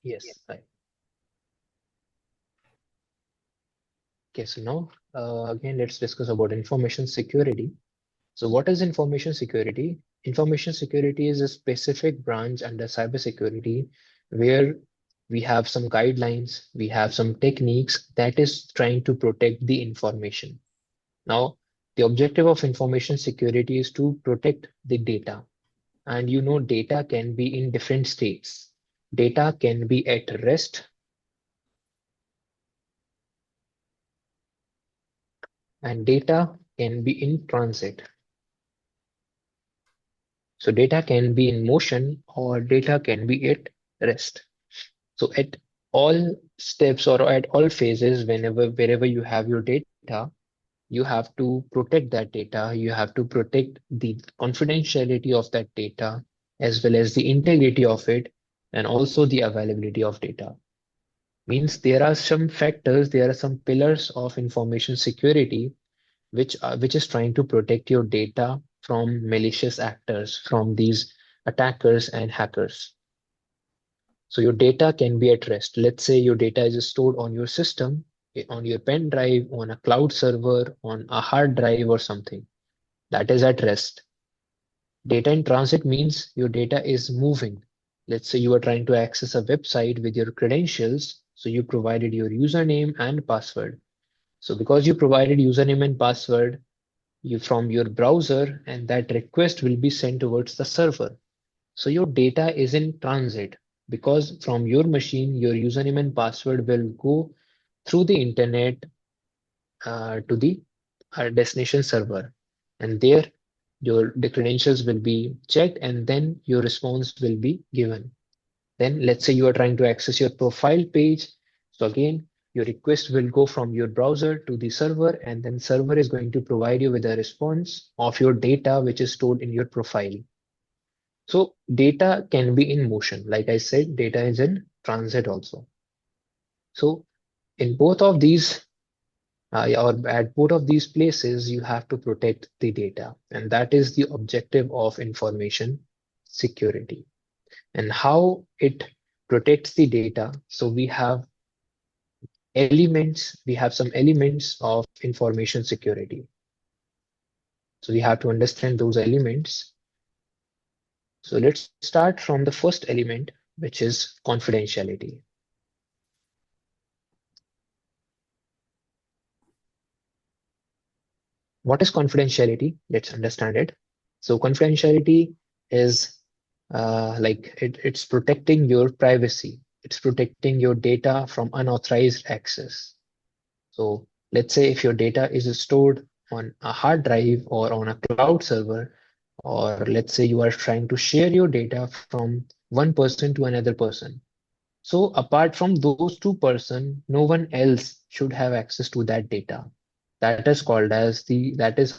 Yes. Right. Okay, so now again, let's discuss about information security. So what is information security? Information security is a specific branch under cybersecurity where we have some guidelines, we have some techniques that is trying to protect the information. Now, the objective of information security is to protect the data. And you know, data can be in different states. Data can be at rest and data can be in transit. So data can be in motion or data can be at rest. So at all steps or at all phases, wherever you have your data, you have to protect that data. You have to protect the confidentiality of that data as well as the integrity of it and also the availability of data. Means there are some factors, there are some pillars of information security which is trying to protect your data from malicious actors, from these attackers and hackers. So your data can be at rest. Let's say your data is stored on your system, on your pen drive, on a cloud server, on a hard drive or something. That is at rest. Data in transit means your data is moving. Let's say you are trying to access a website with your credentials. So you provided your username and password. So because you provided username and password, you from your browser and that request will be sent towards the server. So your data is in transit because from your machine, your username and password will go through the internet to the destination server. And there the credentials will be checked and then your response will be given. Then let's say you are trying to access your profile page. So again, your request will go from your browser to the server and then server is going to provide you with a response of your data which is stored in your profile. So data can be in motion. Like I said, data is in transit also. So in both of these or at both of these places, you have to protect the data. And that is the objective of information security. And how it protects the data. So we have some elements of information security. So we have to understand those elements. So let's start from the first element, which is confidentiality. What is confidentiality? Let's understand it. So confidentiality is it's protecting your privacy. It's protecting your data from unauthorized access. So let's say if your data is stored on a hard drive or on a cloud server, or let's say you are trying to share your data from one person to another person. So apart from those two person, no one else should have access to that data. That is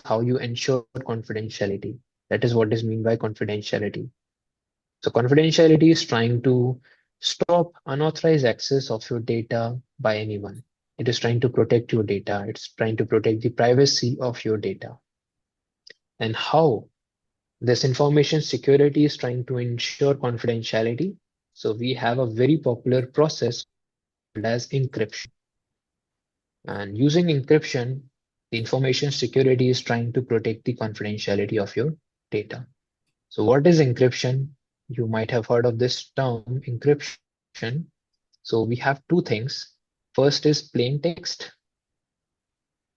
how you ensure confidentiality. That is what is mean by confidentiality. So confidentiality is trying to stop unauthorized access of your data by anyone. It is trying to protect your data. It's trying to protect the privacy of your data. And how this information security is trying to ensure confidentiality. So we have a very popular process called as encryption. And using encryption, the information security is trying to protect the confidentiality of your data. So what is encryption? You might have heard of this term, encryption. So we have two things. First is plain text.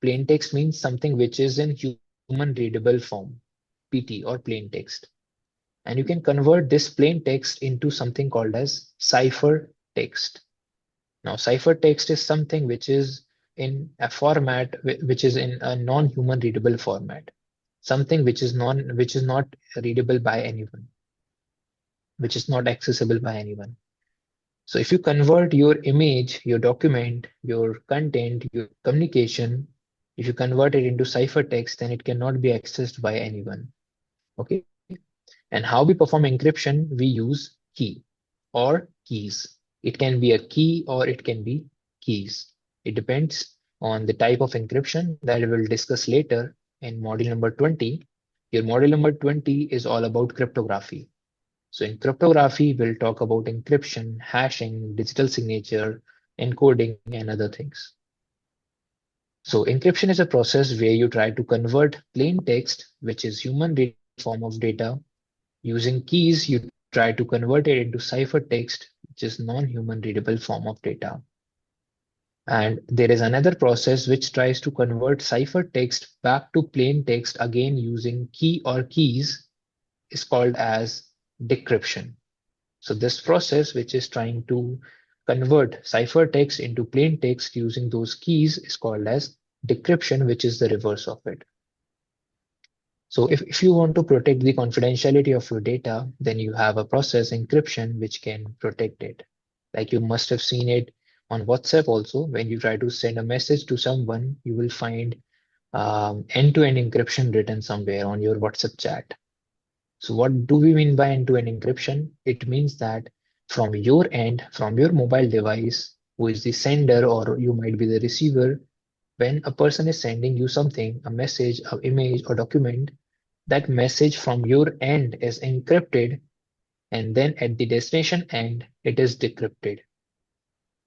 Plain text means something which is in human readable form, PT or plain text. And you can convert this plain text into something called as cipher text. Now, cipher text is something which is in a format which is in a non-human readable format, something which is not readable by anyone, which is not accessible by anyone. So if you convert your image, your document, your content, your communication, if you convert it into ciphertext, then it cannot be accessed by anyone. Okay. And how we perform encryption, we use key or keys. It can be a key or it can be keys. It depends on the type of encryption that we will discuss later in module number 20. Your module number 20 is all about cryptography. So in cryptography, we'll talk about encryption, hashing, digital signature, encoding, and other things. So encryption is a process where you try to convert plain text, which is human readable form of data. Using keys, you try to convert it into ciphertext, which is non-human readable form of data. And there is another process which tries to convert ciphertext back to plain text again using key or keys is called as decryption. So this process, which is trying to convert ciphertext into plain text using those keys, is called as decryption, which is the reverse of it. So if you want to protect the confidentiality of your data, then you have a process encryption which can protect it. Like you must have seen it on WhatsApp also. When you try to send a message to someone, you will find end-to-end encryption written somewhere on your WhatsApp chat. So what do we mean by end-to-end encryption? It means that from your end, from your mobile device, who is the sender or you might be the receiver, when a person is sending you something, a message, an image, or document, that message from your end is encrypted, and then at the destination end, it is decrypted.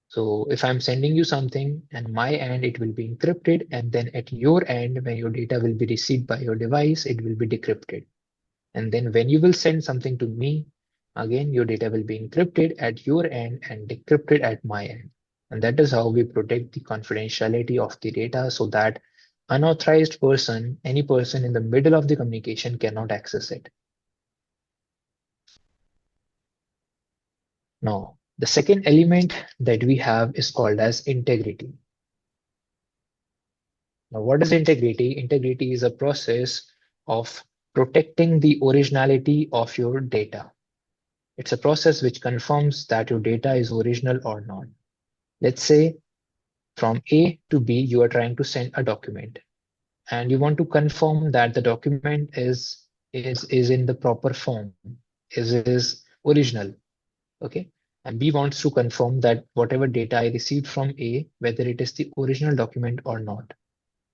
So if I'm sending you something and my end, it will be encrypted, and then at your end, when your data will be received by your device, it will be decrypted. And then when you will send something to me, again, your data will be encrypted at your end and decrypted at my end. And that is how we protect the confidentiality of the data so that unauthorized person, any person in the middle of the communication cannot access it. Now, the second element that we have is called as integrity. Now, what is integrity? Integrity is a process of protecting the originality of your data. It's a process which confirms that your data is original or not. Let's say from A to B, you are trying to send a document and you want to confirm that the document is in the proper form, is original. Okay. And B wants to confirm that whatever data I received from A, whether it is the original document or not.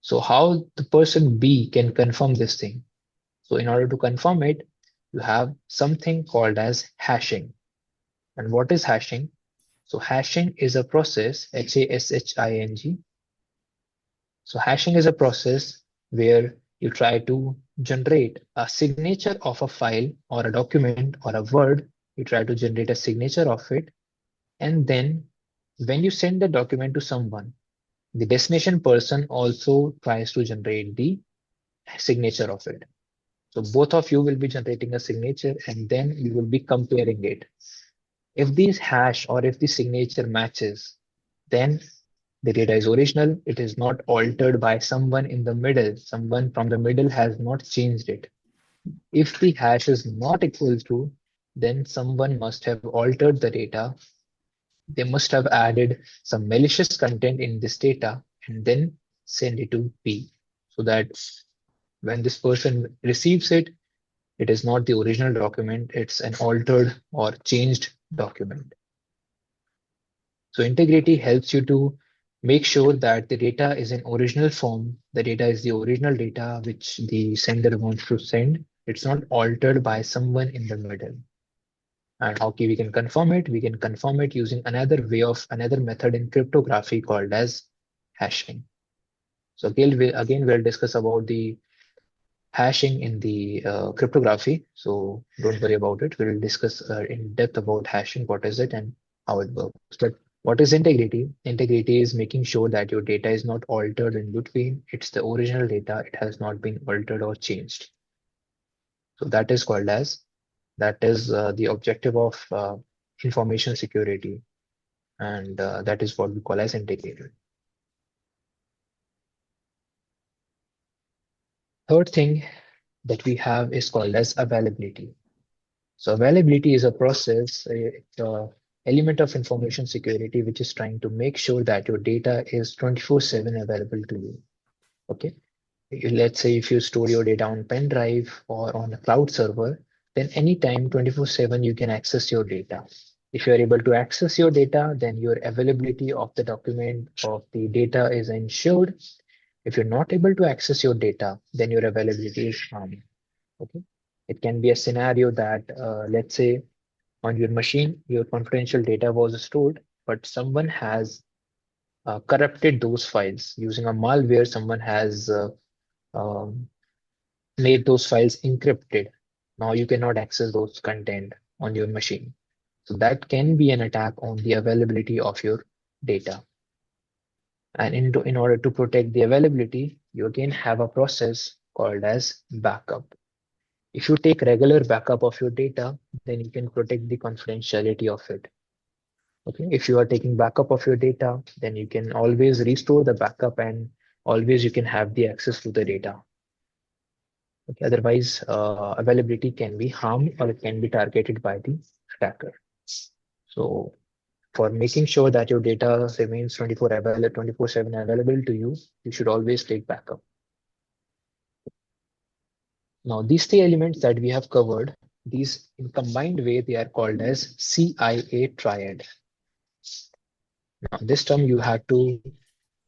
So how the person B can confirm this thing? So in order to confirm it, you have something called as hashing. And what is hashing? So hashing is a process, Hashing. So hashing is a process where you try to generate a signature of a file or a document or a word. You try to generate a signature of it. And then when you send the document to someone, the destination person also tries to generate the signature of it. So both of you will be generating a signature and then you will be comparing it. If this hash or if the signature matches, then the data is original. It is not altered by someone in the middle. Someone from the middle has not changed it. If the hash is not equal to, then someone must have altered the data. They must have added some malicious content in this data and then send it to P so that when this person receives it, it is not the original document, it's an altered or changed document. So integrity helps you to make sure that the data is in original form. The data is the original data which the sender wants to send. It's not altered by someone in the middle. And how we can confirm it? We can confirm it using another method in cryptography called as hashing. So again we'll discuss about the hashing in the cryptography. So don't worry about it. We'll discuss in depth about hashing, what is it and how it works. But what is integrity? Integrity is making sure that your data is not altered in between. It's the original data. It has not been altered or changed. So that is the objective of information security. And that is what we call as integrity. Third thing that we have is called as availability. So availability is a process, element of information security, which is trying to make sure that your data is 24/7 available to you. Okay. Let's say if you store your data on pen drive or on a cloud server, then anytime 24/7 you can access your data. If you are able to access your data, then your availability of the document of the data is ensured. If you're not able to access your data, then your availability is harmed. Okay. It can be a scenario that, let's say, on your machine, your confidential data was stored, but someone has corrupted those files using a malware. Someone has um, made those files encrypted. Now you cannot access those content on your machine. So that can be an attack on the availability of your data. And in order to protect the availability, you again have a process called as backup. If you take regular backup of your data, then you can protect the confidentiality of it. Okay, if you are taking backup of your data, then you can always restore the backup and always you can have the access to the data. Okay, otherwise, availability can be harmed or it can be targeted by the attacker. So for making sure that your data remains 24/7 available to you, you should always take backup. Now, these three elements that we have covered, these in combined way, they are called as CIA triad. Now, this term you have to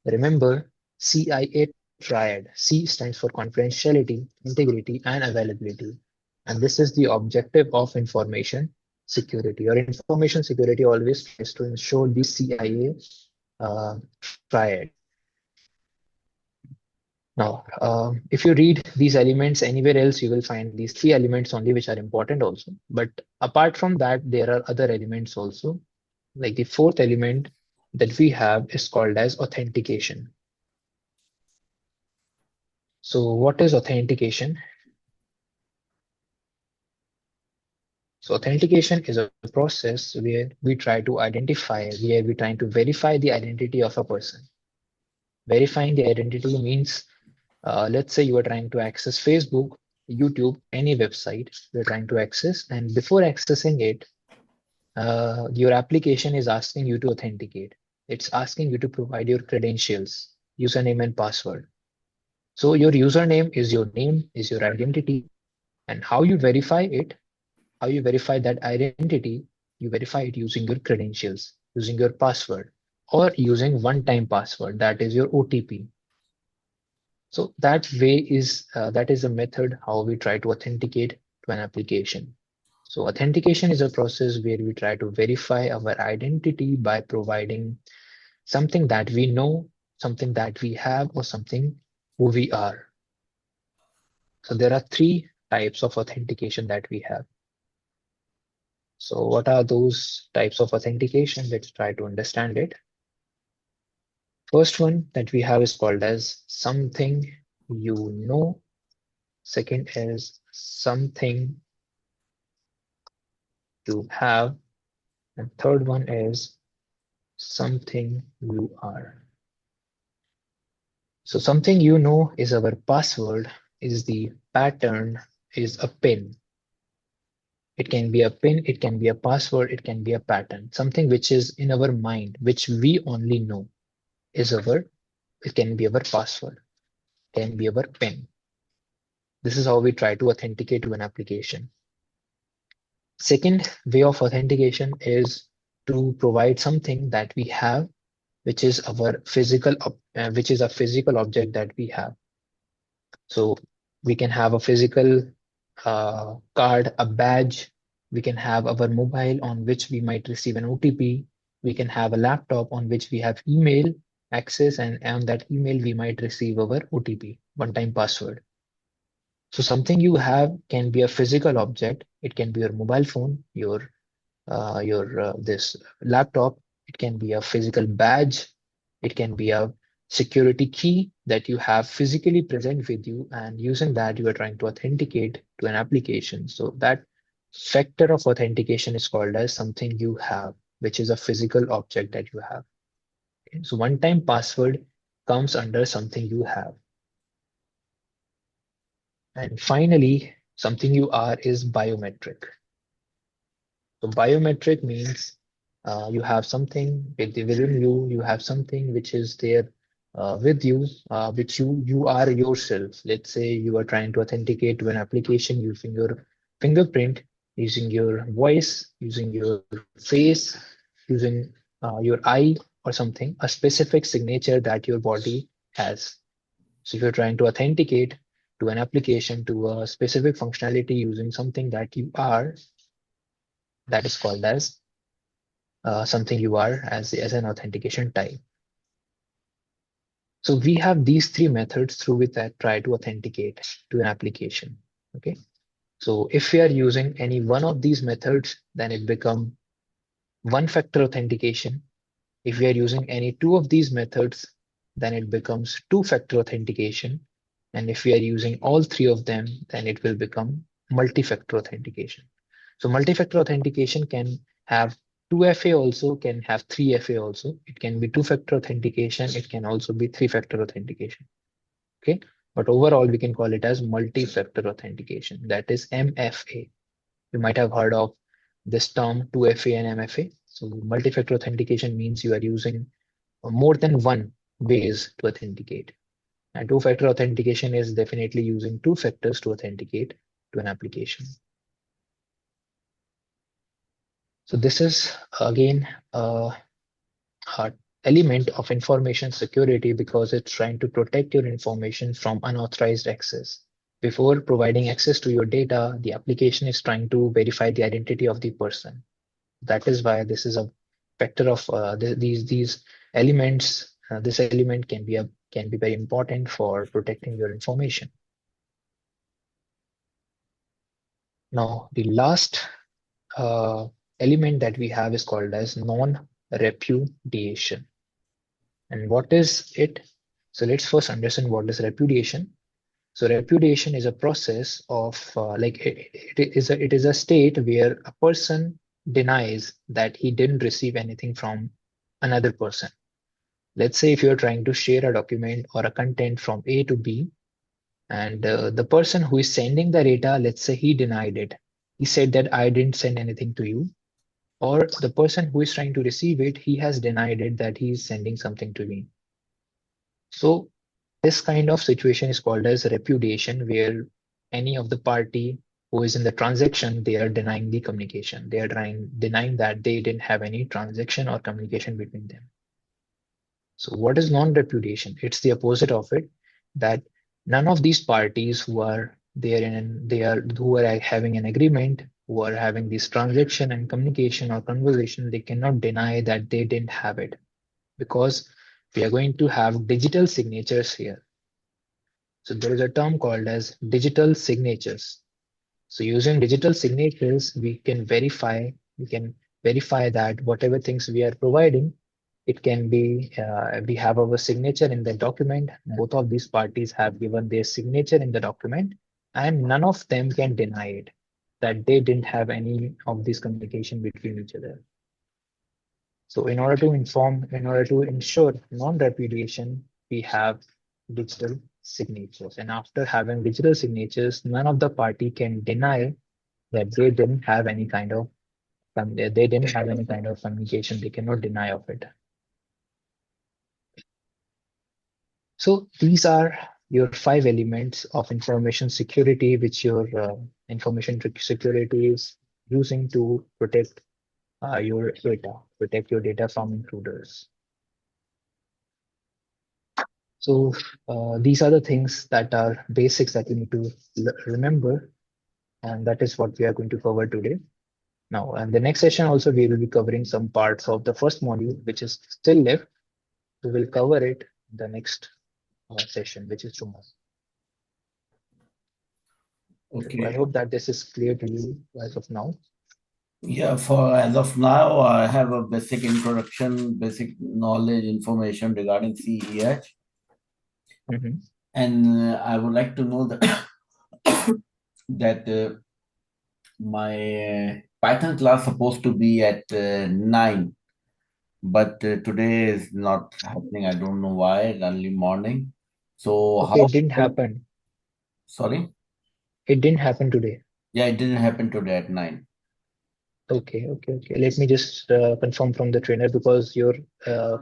remember: CIA triad. C stands for confidentiality, integrity, and availability. And this is the objective of information security. Or information security always tries to ensure the CIA triad. Now, if you read these elements anywhere else, you will find these three elements only, which are important also. But apart from that, there are other elements also. Like the fourth element that we have is called as authentication. So what is authentication? So authentication is a process where we try to identify, where we trying to verify the identity of a person. Verifying the identity means, let's say you are trying to access Facebook, YouTube, any website you're trying to access, and before accessing it, your application is asking you to authenticate. It's asking you to provide your credentials, username and password. So your username is your name, is your identity, and how you verify it, how you verify that identity, you verify it using your credentials, using your password, or using one-time password, that is your OTP. So that is a method how we try to authenticate to an application. So authentication is a process where we try to verify our identity by providing something that we know, something that we have, or something who we are. So there are three types of authentication that we have. So what are those types of authentication? Let's try to understand it. First one that we have is called as something you know. Second is something you have. And third one is something you are. So something you know is our password, is the pattern, is a pin. It can be a pin, it can be a password, it can be a pattern. Something which is in our mind, which we only know is it can be our password, can be our pin. This is how we try to authenticate to an application. Second way of authentication is to provide something that we have, which is our which is a physical object that we have. So we can have a physical card, a badge. We can have our mobile on which we might receive an OTP. We can have a laptop on which we have email access, and on that email we might receive our OTP, one-time password. So something you have can be a physical object. It can be your mobile phone, your this laptop. It can be a physical badge. It can be a security key that you have physically present with you, and using that you are trying to authenticate to an application. So that factor of authentication is called as something you have, which is a physical object that you have. Okay? So one-time password comes under something you have. And finally, something you are is biometric. So biometric means you have something within you, you have something which is there with you, which you are yourself. Let's say you are trying to authenticate to an application using your fingerprint, using your voice, using your face, using your eye or something, a specific signature that your body has. So if you're trying to authenticate to an application, to a specific functionality using something that you are, that is called as something you are as an authentication type. So we have these three methods through which I try to authenticate to an application. Okay. So if we are using any one of these methods, then it becomes one-factor authentication. If we are using any two of these methods, then it becomes two-factor authentication. And if we are using all three of them, then it will become multi-factor authentication. So multi-factor authentication can have 2FA also, can have 3FA also. It can be two-factor authentication. It can also be three-factor authentication. Okay. But overall, we can call it as multi-factor authentication. That is MFA. You might have heard of this term 2FA and MFA. So multi-factor authentication means you are using more than one ways to authenticate. And two-factor authentication is definitely using two factors to authenticate to an application. So this is again a element of information security because it's trying to protect your information from unauthorized access. Before providing access to your data, the application is trying to verify the identity of the person. That is why this is a factor of these elements. This element can be very important for protecting your information. Now, the last element that we have is called as non-repudiation. And what is it? So let's first understand what is repudiation. So repudiation is a process of it is a state where a person denies that he didn't receive anything from another person. Let's say if you're trying to share a document or a content from A to B, and the person who is sending the data, let's say he denied it. He said that I didn't send anything to you. Or the person who is trying to receive it, he has denied it that he is sending something to me. So this kind of situation is called as repudiation, where any of the party who is in the transaction, they are denying the communication. They are denying that they didn't have any transaction or communication between them. So what is non-repudiation? It's the opposite of it, that none of these parties who are who are having an agreement, who are having this transaction and communication or conversation, they cannot deny that they didn't have it, because we are going to have digital signatures here. So there is a term called as digital signatures. So using digital signatures, we can verify that whatever things we are providing, it can be, we have our signature in the document. Both of these parties have given their signature in the document, and none of them can deny it, that they didn't have any of this communication between each other. So in order to ensure non-repudiation, we have digital signatures. And after having digital signatures, none of the party can deny that they didn't have any kind of communication. They cannot deny of it. So these are your 5 elements of information security, which your information security is using to protect your data from intruders. So these are the things that are basics that you need to remember, and that is what we are going to cover today. Now, and the next session also we will be covering some parts of the first module, which is still left. We will cover it in the next session, which is tomorrow. Okay. So I hope that this is clear to you as of now. Yeah, for as of now, I have a basic introduction, basic knowledge, information regarding CEH. And I would like to know that that my Python class supposed to be at 9, but today is not happening. I don't know why. Early morning. So Okay, it didn't happen. Sorry? It didn't happen today. Yeah, it didn't happen today at 9. Okay. Let me just confirm from the trainer, because your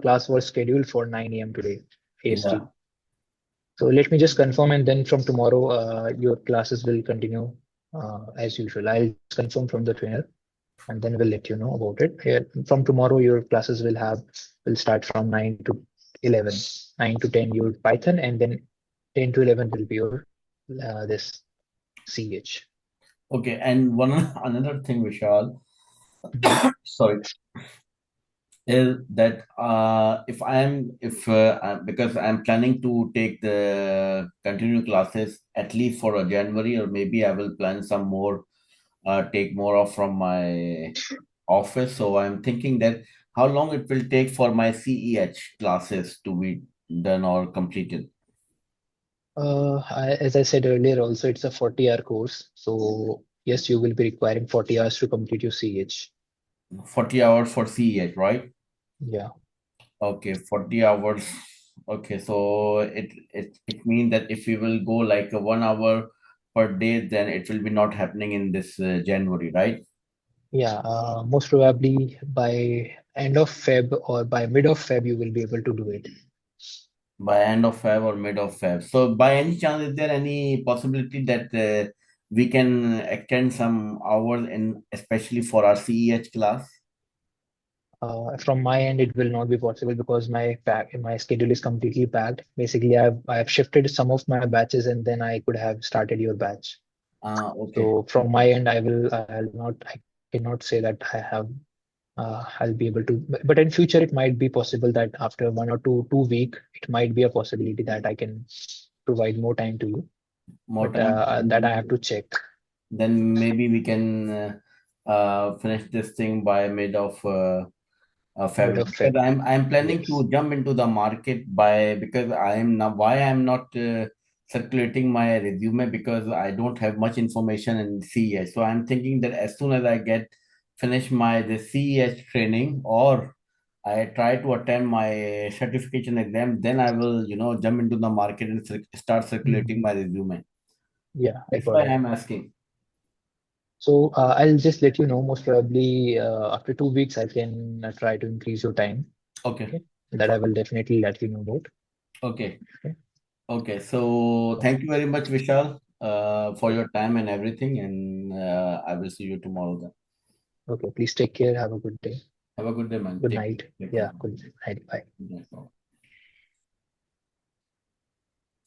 class was scheduled for 9 a.m. today, AST. Yeah. So let me just confirm, and then from tomorrow, your classes will continue as usual. I'll just confirm from the trainer, and then we'll let you know about it. From tomorrow, your classes will start from 9 to 11, 9 to 10 your Python, and then 10 to 11 will be your this CH. Okay, and one another thing, Vishal, Mhm. sorry, is that if because I'm planning to take the continuing classes at least for a January, or maybe I will plan some more, take more off from my office. So I'm thinking that how long it will take for my CEH classes to be done or completed. As I said earlier, also it's a 40-hour course. So yes, you will be requiring 40 hours to complete your CH. 40 hours for CEH, right? Yeah. Okay, 40 hours. Okay, so it means that if we will go like a 1 hour per day, then it will be not happening in this January, right? Yeah. Most probably by end of Feb or by mid of Feb, you will be able to do it. By end of Feb or mid of Feb. So by any chance, is there any possibility that we can extend some hours in, especially for our CEH class? From my end, it will not be possible because my schedule is completely packed. Basically, I've shifted some of my batches and then I could have started your batch. Okay. So from my end, I cannot say that I'll be able to. But in future, it might be possible that after 1 or 2 week, it might be a possibility that I can provide more time to you. More But time. that I have to check. Then maybe we can finish this thing by mid of Mid February, of because Feb. I'm planning Yes. to jump into the market by, because I am now, why I'm not circulating my resume, because I don't have much information in CES. So I'm thinking that as soon as I get finish my the CES training, or I try to attend my certification exam, then I will jump into the market and start circulating Mhm. my resume. Yeah, I That's got why it. I'm asking. So I'll just let you know. Most probably after 2 weeks, I can try to increase your time. Okay. Okay, that I will definitely let you know about. Okay. Okay. Okay, so thank you very much, Vishal, for your time and everything, and I will see you tomorrow then. Okay. Please take care. Have a good day. Have a good day, man. Good Take care. night. Take care. Yeah. Good night. Bye. Good night.